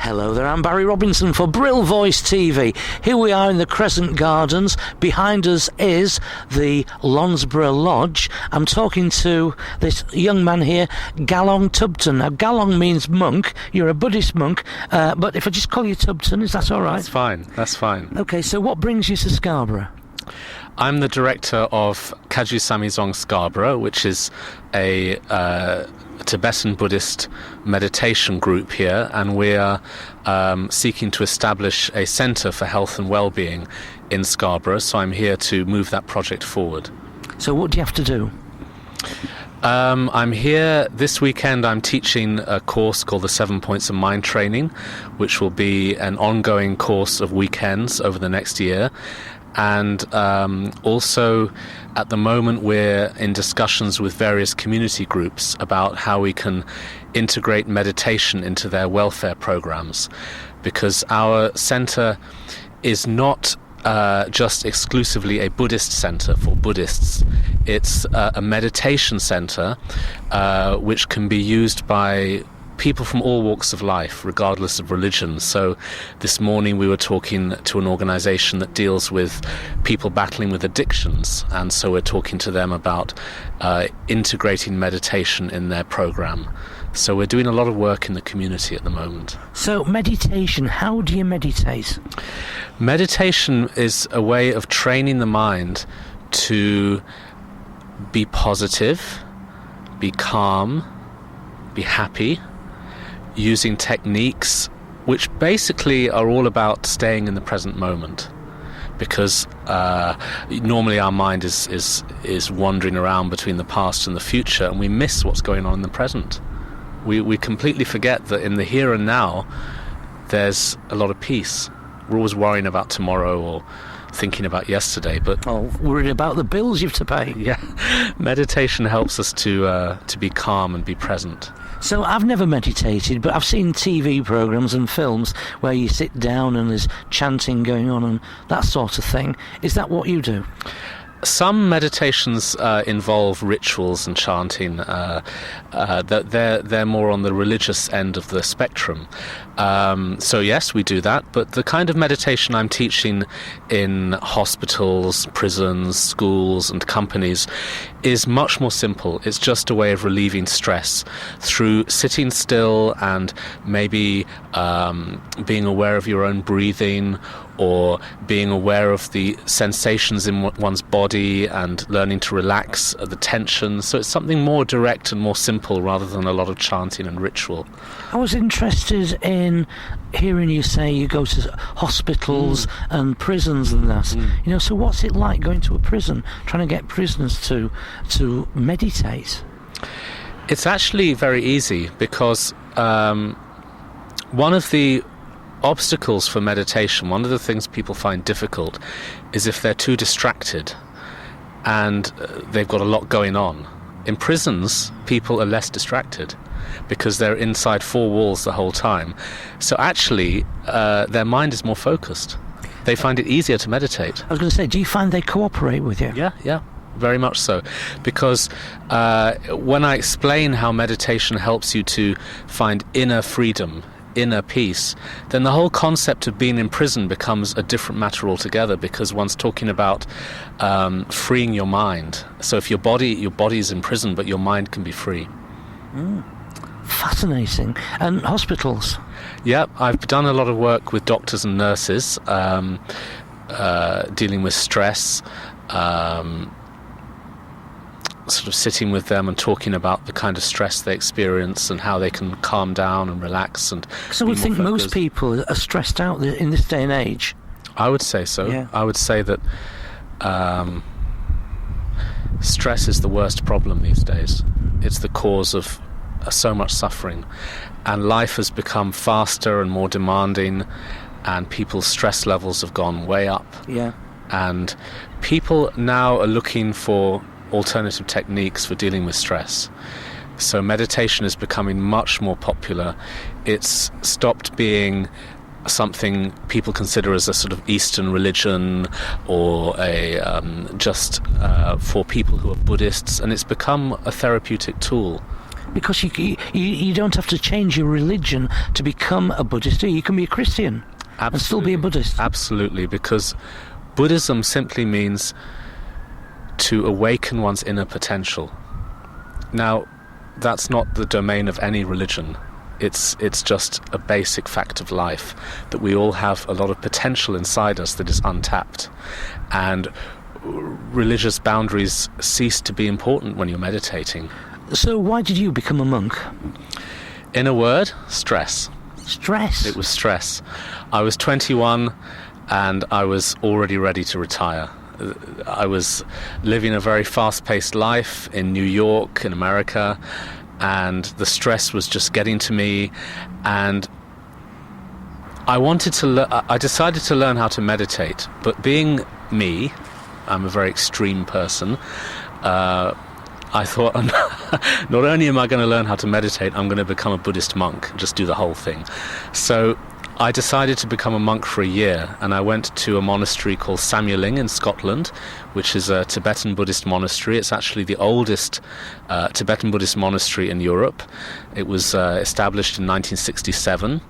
Hello there, I'm Barry Robinson for Brill Voice TV. Here we are in the Crescent Gardens. Behind us is the Londesborough Lodge. I'm talking to this young man here, Gelong Thubten. Now, Gelong means monk. You're a Buddhist monk, but if I just call you Thubten, is that all right? That's fine. Okay, so what brings you to Scarborough? I'm the director of Kaju Samizong Scarborough, which is a Tibetan Buddhist meditation group here, and we are seeking to establish a centre for health and wellbeing in Scarborough, so I'm here to move that project forward. So what do you have to do? I'm here this weekend. I'm teaching a course called the 7 Points of Mind Training, which will be an ongoing course of weekends over the next year. And also, at the moment, we're in discussions with various community groups about how we can integrate meditation into their welfare programs, because our centre is not just exclusively a Buddhist centre for Buddhists. It's a meditation centre which can be used by people from all walks of life, regardless of religion. So this morning we were talking to an organisation that deals with people battling with addictions, and so we're talking to them about integrating meditation in their programme. So we're doing a lot of work in the community at the moment. So meditation, how do you meditate? Meditation is a way of training the mind to be positive, be calm, be happy, using techniques which basically are all about staying in the present moment, because normally our mind is wandering around between the past and the future, and we miss what's going on in the present. We completely forget that in the here and now there's a lot of peace. We're always worrying about tomorrow or thinking about yesterday, but worried about the bills you have to pay. Yeah, meditation helps us to be calm and be present. So I've never meditated, but I've seen TV programmes and films where you sit down and there's chanting going on and that sort of thing. Is that what you do? Some meditations involve rituals and chanting. They're more on the religious end of the spectrum. So yes, we do that, but the kind of meditation I'm teaching in hospitals, prisons, schools and companies is much more simple. It's just a way of relieving stress through sitting still and maybe being aware of your own breathing, or being aware of the sensations in one's body and learning to relax the tension. So it's something more direct and more simple rather than a lot of chanting and ritual. I was interested in hearing you say you go to hospitals and prisons and that. You know, so what's it like going to a prison, trying to get prisoners to meditate? It's actually very easy, because one of the obstacles for meditation, one of the things people find difficult, is if they're too distracted and they've got a lot going on. In prisons, people are less distracted because they're inside four walls the whole time. So actually, their mind is more focused. They find it easier to meditate. I was going to say, do you find they cooperate with you? Yeah. Very much so, because when I explain how meditation helps you to find inner freedom, inner peace, then the whole concept of being in prison becomes a different matter altogether, because one's talking about freeing your mind. So if your body is in prison, but your mind can be free. Fascinating. And hospitals? Yeah, I've done a lot of work with doctors and nurses, dealing with stress, sort of sitting with them and talking about the kind of stress they experience and how they can calm down and relax. And so I would think most people are stressed out in this day and age. I would say so. Yeah. I would say that stress is the worst problem these days. It's the cause of so much suffering, and life has become faster and more demanding, and people's stress levels have gone way up. Yeah. And people now are looking for alternative techniques for dealing with stress. So meditation is becoming much more popular. It's stopped being something people consider as a sort of Eastern religion or a just for people who are Buddhists, and it's become a therapeutic tool. Because you don't have to change your religion to become a Buddhist, do you? You can be a Christian and still be a Buddhist. Absolutely, because Buddhism simply means to awaken one's inner potential. Now, that's not the domain of any religion. It's just a basic fact of life, that we all have a lot of potential inside us that is untapped. And religious boundaries cease to be important when you're meditating. So why did you become a monk? In a word, stress. Stress? It was stress. I was 21 and I was already ready to retire. I was living a very fast-paced life in New York, in America, and the stress was just getting to me, and I decided to learn how to meditate. But being me, I'm a very extreme person, I thought, not only am I going to learn how to meditate, I'm going to become a Buddhist monk, just do the whole thing. So I decided to become a monk for a year, and I went to a monastery called Samyeling in Scotland, which is a Tibetan Buddhist monastery. It's actually the oldest Tibetan Buddhist monastery in Europe. It was established in 1967.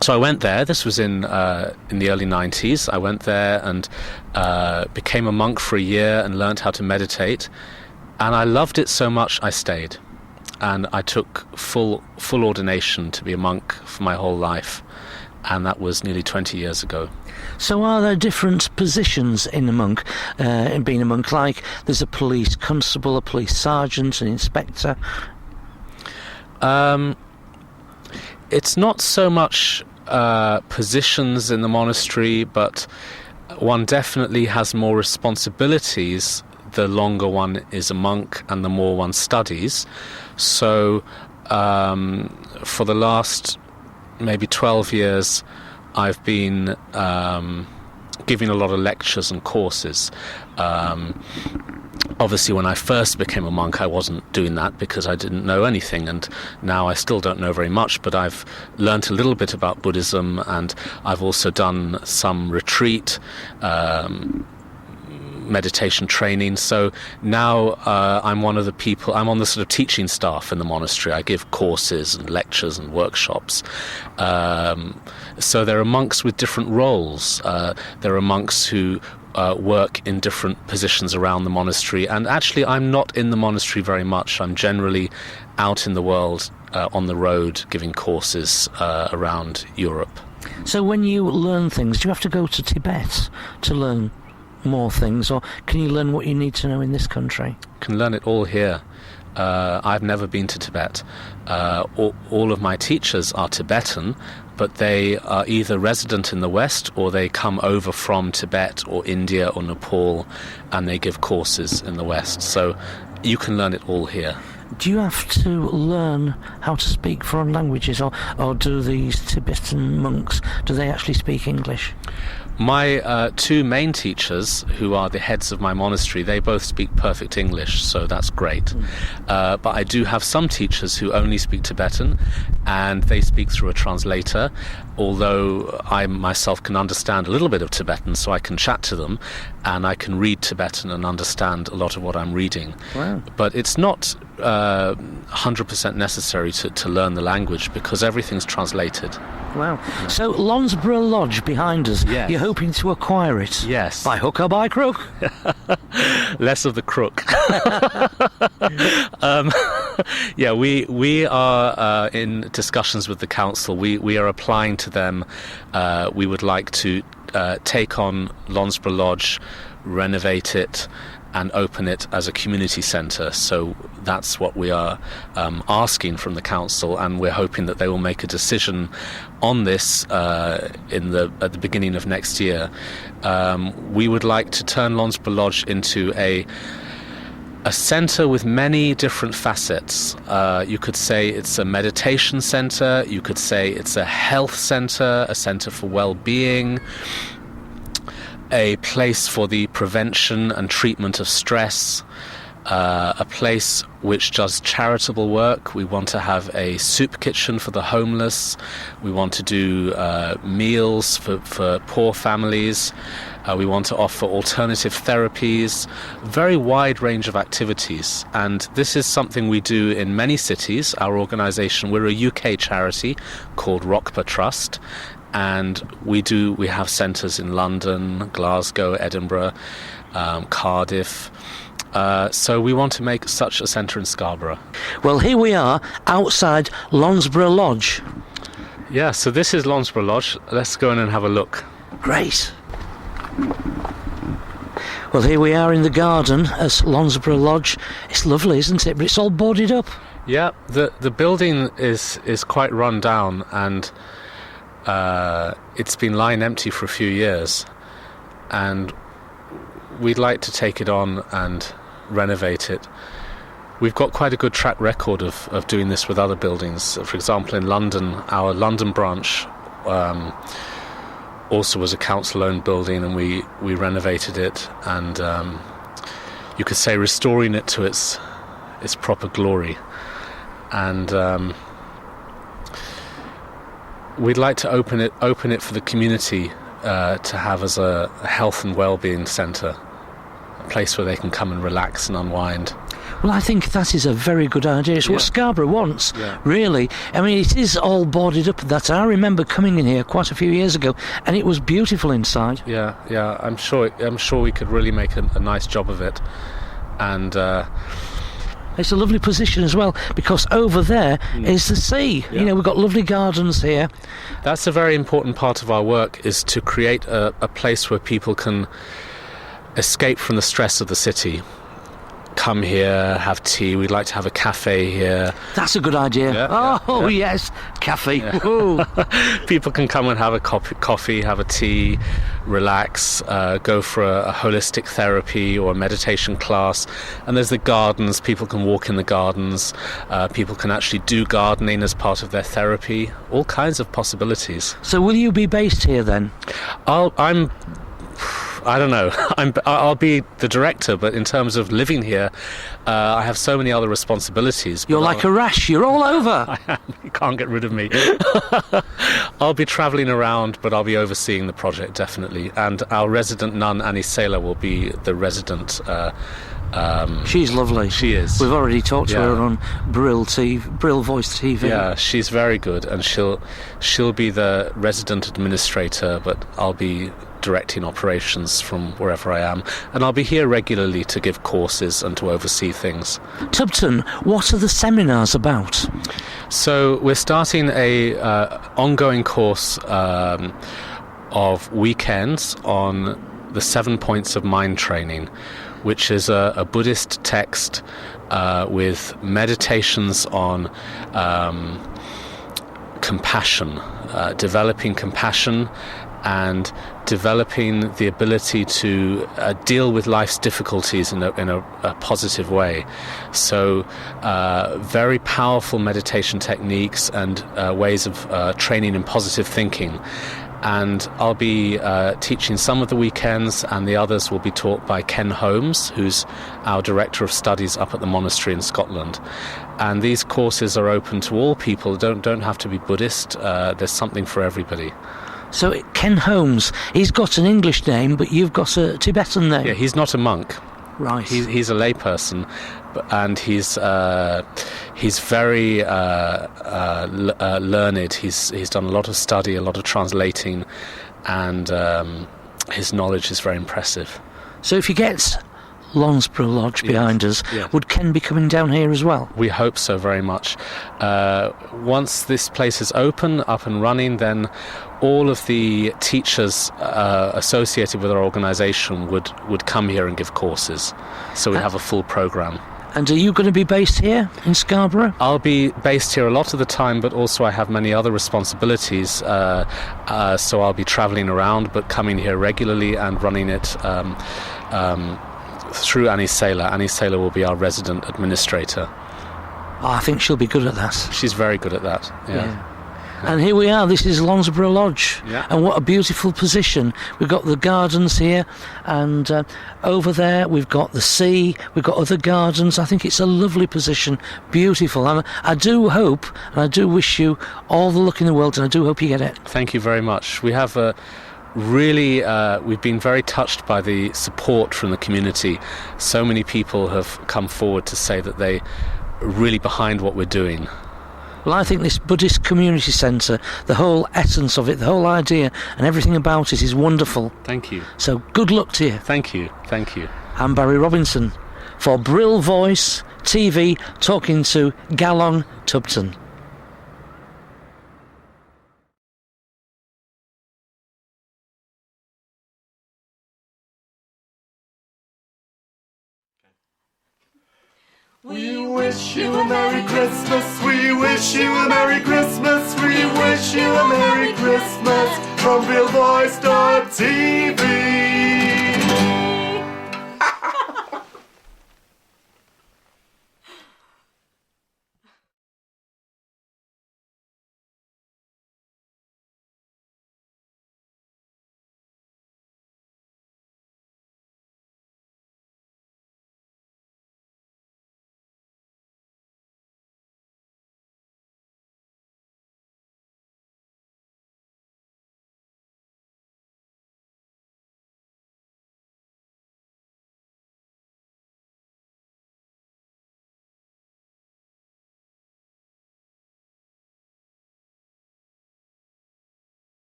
So I went there. This was in the early 90s. I went there and became a monk for a year and learned how to meditate. And I loved it so much I stayed. And I took full ordination to be a monk for my whole life. And that was nearly 20 years ago. So are there different positions in being a monk? Like there's a police constable, a police sergeant, an inspector? It's not so much positions in the monastery, but one definitely has more responsibilities the longer one is a monk and the more one studies. So for the last maybe 12 years I've been giving a lot of lectures and courses. Obviously when I first became a monk I wasn't doing that because I didn't know anything, and now I still don't know very much, but I've learnt a little bit about Buddhism, and I've also done some retreat meditation training. So now I'm one of the people, I'm on the sort of teaching staff in the monastery. I give courses and lectures and workshops. So there are monks with different roles. There are monks who work in different positions around the monastery, and actually I'm not in the monastery very much. I'm generally out in the world, on the road, giving courses around Europe. So when you learn things, do you have to go to Tibet to learn more things, or can you learn what you need to know in this country? Can learn it all here. I've never been to Tibet. All of my teachers are Tibetan, but they are either resident in the West or they come over from Tibet or India or Nepal and they give courses in the West. So you can learn it all here. Do you have to learn how to speak foreign languages, or do these Tibetan monks, do they actually speak English? My two main teachers, who are the heads of my monastery, they both speak perfect English, so that's great. But I do have some teachers who only speak Tibetan, and they speak through a translator, although I myself can understand a little bit of Tibetan, so I can chat to them, and I can read Tibetan and understand a lot of what I'm reading. Wow. But it's not 100% necessary to learn the language, because everything's translated. Wow. So Londesborough Lodge behind us, yes. You're hoping to acquire it? Yes. By hook or by crook? Less of the crook. Yeah, we are in discussions with the council. We are applying to them. We would like to take on Londesborough Lodge, renovate it, and open it as a community centre. So that's what we are asking from the council, and we're hoping that they will make a decision on this at the beginning of next year. We would like to turn Londesborough Lodge into a centre with many different facets. You could say it's a meditation centre, you could say it's a health centre, a centre for well-being, a place for the prevention and treatment of stress, a place which does charitable work. We want to have a soup kitchen for the homeless. We want to do meals for poor families. We want to offer alternative therapies, very wide range of activities. And this is something we do in many cities. Our organisation, we're a UK charity called Rockper Trust. And we have centres in London, Glasgow, Edinburgh, Cardiff. So we want to make such a centre in Scarborough. Well, here we are outside Londesborough Lodge. Yeah, so this is Londesborough Lodge. Let's go in and have a look. Great. Well, here we are in the garden at Londesborough Lodge. It's lovely, isn't it? But it's all boarded up. Yeah, the building is quite run down, and it's been lying empty for a few years. And we'd like to take it on and renovate it. We've got quite a good track record of doing this with other buildings. For example, in London, our London branch also was a council-owned building, and we renovated it, and you could say restoring it to its proper glory. And we'd like to open it for the community to have as a Health and Wellbeing Centre, a place where they can come and relax and unwind. Well, I think that is a very good idea. It's what Scarborough wants, really. I mean, it is all boarded up. That I remember coming in here quite a few years ago, and it was beautiful inside. Yeah. I'm sure we could really make a nice job of it, and it's a lovely position as well, because over there is the sea. Yeah. You know, we've got lovely gardens here. That's a very important part of our work, is to create a place where people can escape from the stress of the city. Come here, have tea. We'd like to have a cafe here. That's a good idea. Yes, cafe. Yeah. People can come and have a coffee, have a tea, relax, go for a holistic therapy or a meditation class. And there's the gardens. People can walk in the gardens. People can actually do gardening as part of their therapy. All kinds of possibilities. So will you be based here then? I don't know. I'll be the director, but in terms of living here, I have so many other responsibilities. You're like a rash. You're all over. I am. You can't get rid of me. I'll be travelling around, but I'll be overseeing the project, definitely. And our resident nun, Ani Tselha, will be the resident. She's lovely. She is. We've already talked to her on Brill Voice TV. Yeah, she's very good, and she'll be the resident administrator, but I'll be directing operations from wherever I am, and I'll be here regularly to give courses and to oversee things. Thubten, what are the seminars about? So we're starting a ongoing course of weekends on the 7 points of mind training, which is a Buddhist text with meditations on compassion, developing compassion and developing the ability to deal with life's difficulties in a positive way. So very powerful meditation techniques and ways of training in positive thinking. And I'll be teaching some of the weekends, and the others will be taught by Ken Holmes, who's our Director of Studies up at the monastery in Scotland. And these courses are open to all people, don't have to be Buddhist. There's something for everybody. So Ken Holmes, he's got an English name, but you've got a Tibetan name. Yeah, he's not a monk. Right. He's a layperson, and he's very learned. He's done a lot of study, a lot of translating, and his knowledge is very impressive. So if you get Londesborough Lodge behind us, would Ken be coming down here as well? We hope so very much. Once this place is open, up and running, then all of the teachers associated with our organisation would come here and give courses. So we have a full programme. And are you going to be based here in Scarborough? I'll be based here a lot of the time, but also I have many other responsibilities. So I'll be travelling around, but coming here regularly and running it through Ani Tselha. Ani Tselha will be our resident administrator. Oh, I think she'll be good at that. She's very good at that, yeah. And here we are, this is Londesborough Lodge. Yeah. And what a beautiful position. We've got the gardens here, and over there we've got the sea, we've got other gardens. I think it's a lovely position, beautiful. And I do hope, and I do wish you all the luck in the world, and I do hope you get it. Thank you very much. We have we've been very touched by the support from the community. So many people have come forward to say that they are really behind what we're doing. Well, I think this Buddhist Community Centre, the whole essence of it, the whole idea and everything about it is wonderful. Thank you. So good luck to you. Thank you. Thank you. I'm Barry Robinson for Brill Voice TV, talking to Gelong Thubten. We wish you a Merry Christmas, we wish you a Merry Christmas, we wish you a Merry Christmas from RealVoice.tv.